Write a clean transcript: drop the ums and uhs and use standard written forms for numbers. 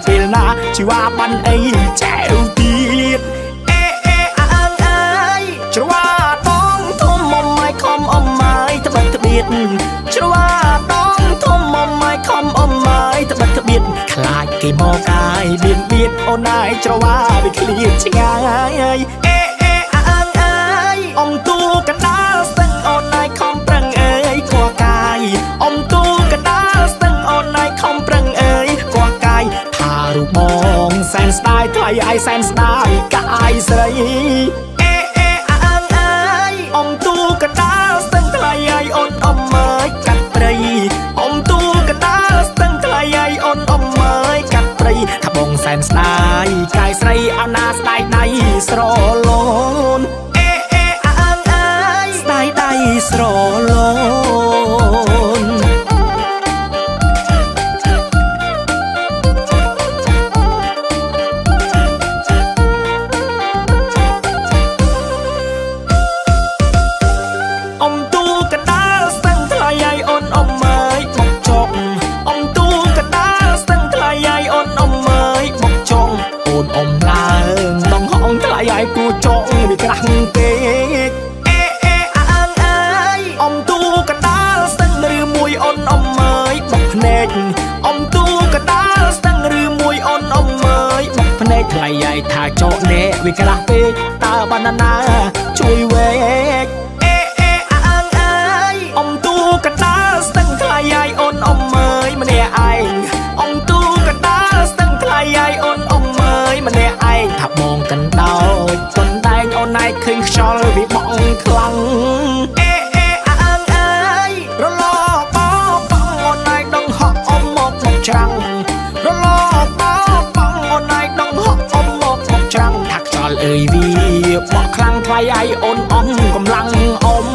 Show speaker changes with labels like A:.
A: ពេលណាជីវ៉ាបានអីចែវទៀតអេអេអើងអើយច្រវាដងធំមុំមិនខំអមម៉ាយត្បិតត្បៀតច្រវាដងធំមុំមិនខំអមម៉ាយត្បិតត្បៀតខ្លាចគេមកកាយបៀនបៀតអូនឯងច្រវាវាឃ្លៀតឆ្ងាយអេអេអើងអើយអមទូកណ្ដាលស្ទឹងអូនឯងខំប្រឹងអើយខួកាយអមទូកណ្ដាលស្ទឹងអូនឯងខំប្រឹងអើយខួកាយថារូបបងសែនស្ដាយថ្លៃឯងសែនស្ដាយកាយស្រីអេអេអើងអើយអមទូកណ្ដាលស្ទឹងថ្លៃឯងអូនអមមើយកាត់ព្រៃអមទូកណ្ដាលស្ទឹងថ្លៃឯងអូនអមមើយកាត់ព្រៃថាបងសែនស្ដាយកាយស្រីអណាស្ដាយដៃស្រលូនស្រលូនអមទូកណ្ដាលស្ទឹងថ្លៃឯងអូនអមមើយបុកចុកអមទូកណ្ដាលស្ទឹងថ្លៃឯងអូនអមមើយបុកចុងអូនអមឡើងដងហងថ្លៃឯងគូចុងវាក្រាស់ពេកអមទូកណ្ដាលស្ទឹងឬមួយអូនអមមើយបុកភ្នែកអមទូកណ្ដាលស្ទឹងឬមួយអូនអមមើយបុកភ្នែកថ្លៃឯងថាចោអ្នកវាក្រាស់ពេកតើបានណាជួយវែកអេអេអើងអើយអមទូកណ្ដាលស្ទឹងថ្លៃឯងអូនអមមើយម្នាក់ឯងអមទូកណ្ដាលស្ទឹងថ្លៃឯងអូនអមមើយម្នាក់ឯងថាបងកណ្ដោចកណ្ដែងអូនឯងឃើញខ្យល់វាបក់ខ្លាំងច្រាំងរលបបងអូនឯងដងហក់អមមកច្រាំងថាខ្យល់អើយវាបក់ខ្លាំងថ្លៃឯងអូនអំកម្លាំងអម